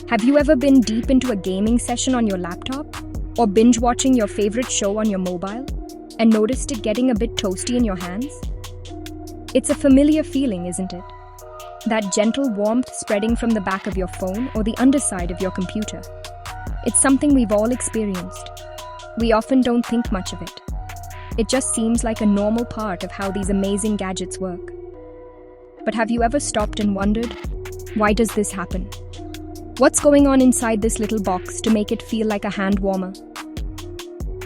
Have you ever been deep into a gaming session on your laptop? Or binge watching your favorite show on your mobile? And noticed it getting a bit toasty in your hands? It's a familiar feeling, isn't it? That gentle warmth spreading from the back of your phone or the underside of your computer. It's something we've all experienced. We often don't think much of it. It just seems like a normal part of how these amazing gadgets work. But have you ever stopped and wondered, why does this happen? What's going on inside this little box to make it feel like a hand warmer?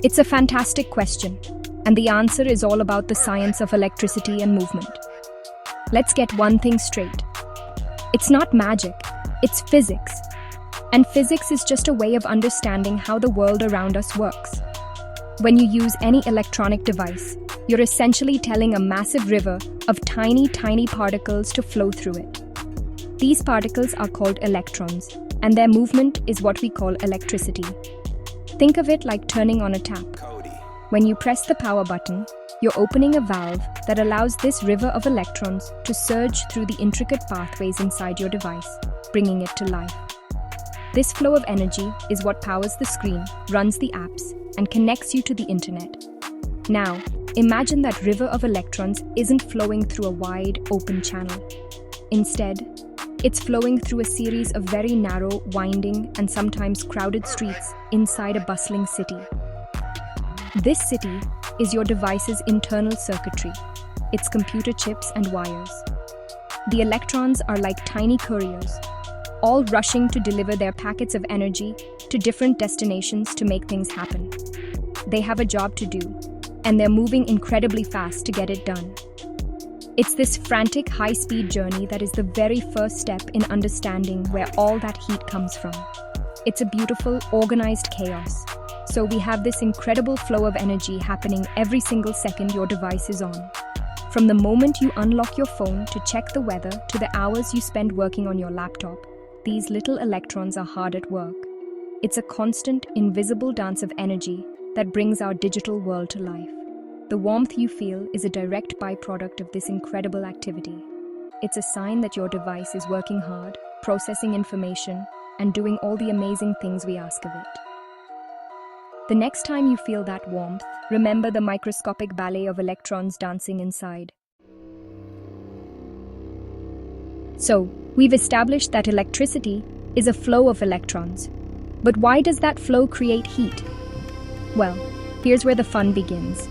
It's a fantastic question, and the answer is all about the science of electricity and movement. Let's get one thing straight. It's not magic, it's physics. And physics is just a way of understanding how the world around us works. When you use any electronic device, you're essentially telling a massive river of tiny particles to flow through it. These particles are called electrons, and their movement is what we call electricity. Think of it like turning on a tap. When you press the power button, you're opening a valve that allows this river of electrons to surge through the intricate pathways inside your device, bringing it to life. This flow of energy is what powers the screen, runs the apps, and connects you to the internet. Now, imagine that river of electrons isn't flowing through a wide, open channel. Instead, it's flowing through a series of very narrow, winding, and sometimes crowded streets inside a bustling city. This city is your device's internal circuitry, its computer chips and wires. The electrons are like tiny couriers, all rushing to deliver their packets of energy to different destinations to make things happen. They have a job to do, and they're moving incredibly fast to get it done. It's this frantic, high-speed journey that is the very first step in understanding where all that heat comes from. It's a beautiful, organized chaos. So we have this incredible flow of energy happening every single second your device is on. From the moment you unlock your phone to check the weather to the hours you spend working on your laptop, these little electrons are hard at work. It's a constant, invisible dance of energy that brings our digital world to life. The warmth you feel is a direct byproduct of this incredible activity. It's a sign that your device is working hard, processing information, and doing all the amazing things we ask of it. The next time you feel that warmth, remember the microscopic ballet of electrons dancing inside. So, we've established that electricity is a flow of electrons. But why does that flow create heat? Well, here's where the fun begins.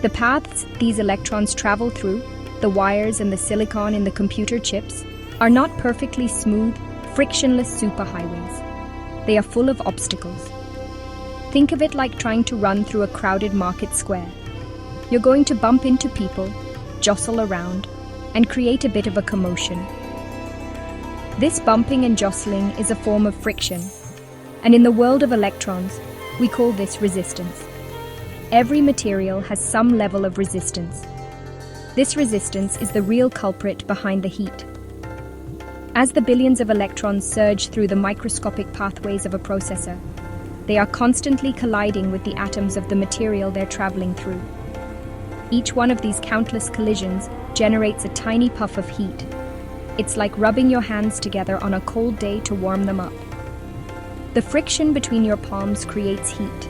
The paths these electrons travel through, the wires and the silicon in the computer chips, are not perfectly smooth, frictionless superhighways. They are full of obstacles. Think of it like trying to run through a crowded market square. You're going to bump into people, jostle around, and create a bit of a commotion. This bumping and jostling is a form of friction, and in the world of electrons, we call this resistance. Every material has some level of resistance. This resistance is the real culprit behind the heat. As the billions of electrons surge through the microscopic pathways of a processor, they are constantly colliding with the atoms of the material they're traveling through. Each one of these countless collisions generates a tiny puff of heat. It's like rubbing your hands together on a cold day to warm them up. The friction between your palms creates heat.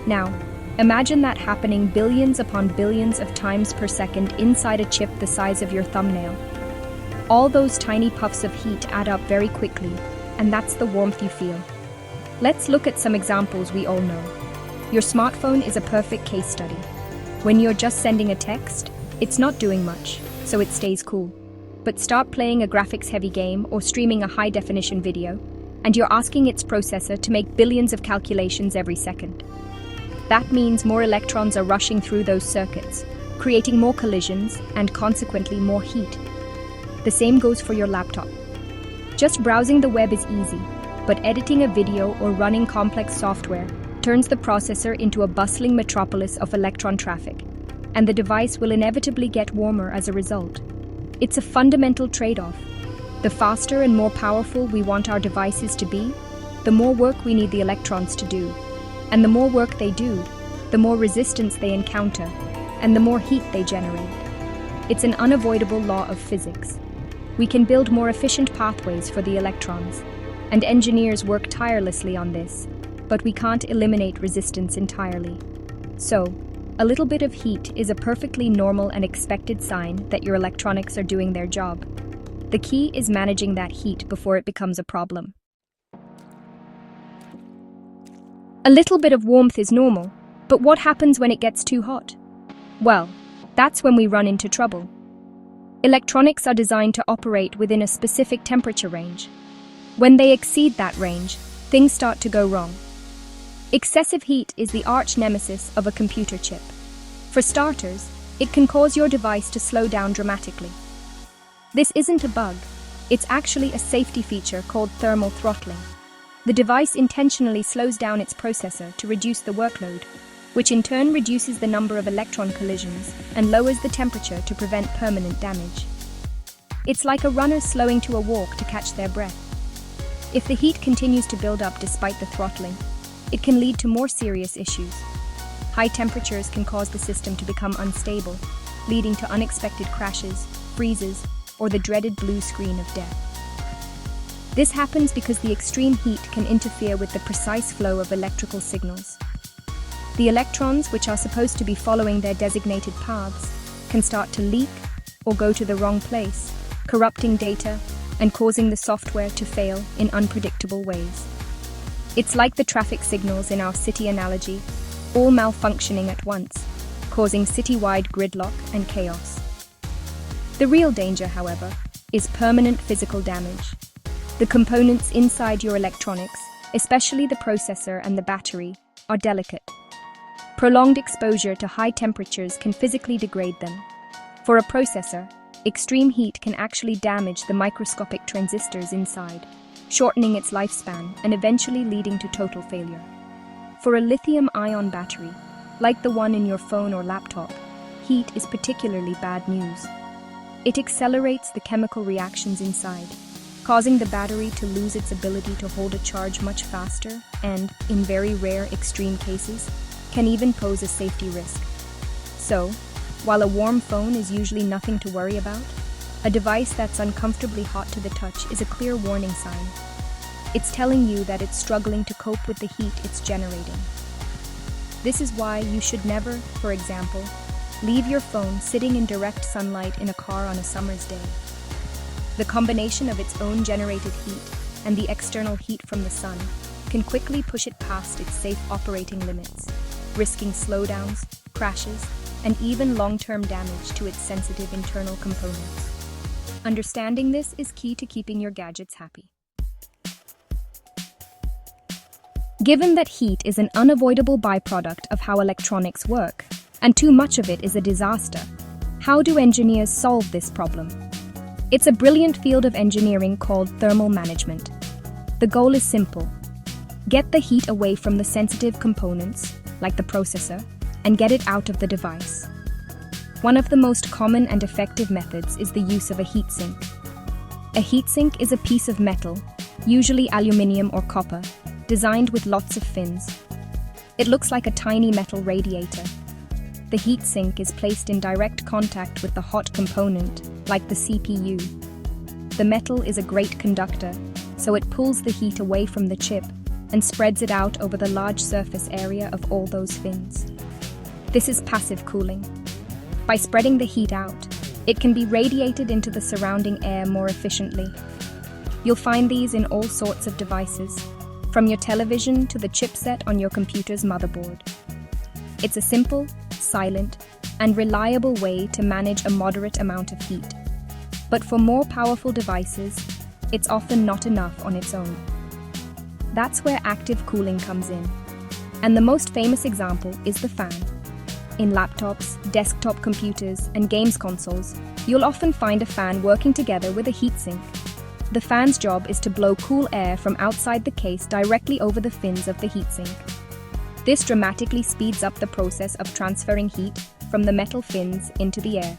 Now, imagine that happening billions upon billions of times per second inside a chip the size of your thumbnail. All those tiny puffs of heat add up very quickly, and that's the warmth you feel. Let's look at some examples we all know. Your smartphone is a perfect case study. When you're just sending a text, it's not doing much, so it stays cool. But start playing a graphics-heavy game or streaming a high-definition video, and you're asking its processor to make billions of calculations every second. That means more electrons are rushing through those circuits, creating more collisions and consequently more heat. The same goes for your laptop. Just browsing the web is easy, but editing a video or running complex software turns the processor into a bustling metropolis of electron traffic, and the device will inevitably get warmer as a result. It's a fundamental trade-off. The faster and more powerful we want our devices to be, the more work we need the electrons to do. And the more work they do, the more resistance they encounter, and the more heat they generate. It's an unavoidable law of physics. We can build more efficient pathways for the electrons, and engineers work tirelessly on this, but we can't eliminate resistance entirely. So, a little bit of heat is a perfectly normal and expected sign that your electronics are doing their job. The key is managing that heat before it becomes a problem. A little bit of warmth is normal, but what happens when it gets too hot? Well, that's when we run into trouble. Electronics are designed to operate within a specific temperature range. When they exceed that range, things start to go wrong. Excessive heat is the arch nemesis of a computer chip. For starters, it can cause your device to slow down dramatically. This isn't a bug, it's actually a safety feature called thermal throttling. The device intentionally slows down its processor to reduce the workload, which in turn reduces the number of electron collisions and lowers the temperature to prevent permanent damage. It's like a runner slowing to a walk to catch their breath. If the heat continues to build up despite the throttling, it can lead to more serious issues. High temperatures can cause the system to become unstable, leading to unexpected crashes, freezes, or the dreaded blue screen of death. This happens because the extreme heat can interfere with the precise flow of electrical signals. The electrons, which are supposed to be following their designated paths, can start to leak or go to the wrong place, corrupting data and causing the software to fail in unpredictable ways. It's like the traffic signals in our city analogy, all malfunctioning at once, causing citywide gridlock and chaos. The real danger, however, is permanent physical damage. The components inside your electronics, especially the processor and the battery, are delicate. Prolonged exposure to high temperatures can physically degrade them. For a processor, extreme heat can actually damage the microscopic transistors inside, shortening its lifespan and eventually leading to total failure. For a lithium-ion battery, like the one in your phone or laptop, heat is particularly bad news. It accelerates the chemical reactions inside, causing the battery to lose its ability to hold a charge much faster and, in very rare extreme cases, can even pose a safety risk. So, while a warm phone is usually nothing to worry about, a device that's uncomfortably hot to the touch is a clear warning sign. It's telling you that it's struggling to cope with the heat it's generating. This is why you should never, for example, leave your phone sitting in direct sunlight in a car on a summer's day. The combination of its own generated heat and the external heat from the sun can quickly push it past its safe operating limits, risking slowdowns, crashes, and even long-term damage to its sensitive internal components. Understanding this is key to keeping your gadgets happy. Given that heat is an unavoidable byproduct of how electronics work, and too much of it is a disaster, how do engineers solve this problem? It's a brilliant field of engineering called thermal management. The goal is simple. Get the heat away from the sensitive components, like the processor, and get it out of the device. One of the most common and effective methods is the use of a heatsink. A heatsink is a piece of metal, usually aluminium or copper, designed with lots of fins. It looks like a tiny metal radiator. The heatsink is placed in direct contact with the hot component, like the CPU. The metal is a great conductor, so it pulls the heat away from the chip and spreads it out over the large surface area of all those fins. This is passive cooling. By spreading the heat out, it can be radiated into the surrounding air more efficiently. You'll find these in all sorts of devices, from your television to the chipset on your computer's motherboard. It's a simple, silent, and reliable way to manage a moderate amount of heat. But for more powerful devices, it's often not enough on its own. That's where active cooling comes in. And the most famous example is the fan. In laptops, desktop computers, and games consoles, you'll often find a fan working together with a heatsink. The fan's job is to blow cool air from outside the case directly over the fins of the heatsink. This dramatically speeds up the process of transferring heat from the metal fins into the air.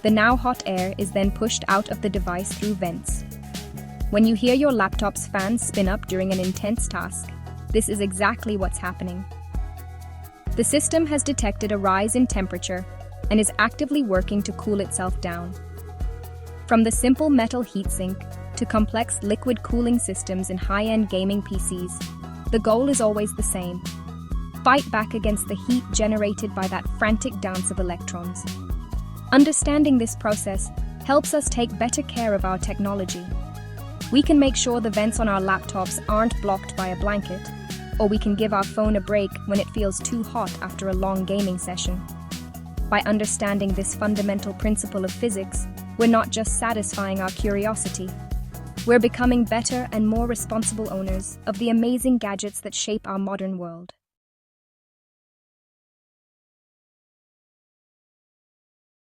The now hot air is then pushed out of the device through vents. When you hear your laptop's fan spin up during an intense task, this is exactly what's happening. The system has detected a rise in temperature and is actively working to cool itself down. From the simple metal heatsink to complex liquid cooling systems in high-end gaming PCs, the goal is always the same: fight back against the heat generated by that frantic dance of electrons. Understanding this process helps us take better care of our technology. We can make sure the vents on our laptops aren't blocked by a blanket, or we can give our phone a break when it feels too hot after a long gaming session. By understanding this fundamental principle of physics, we're not just satisfying our curiosity. We're becoming better and more responsible owners of the amazing gadgets that shape our modern world.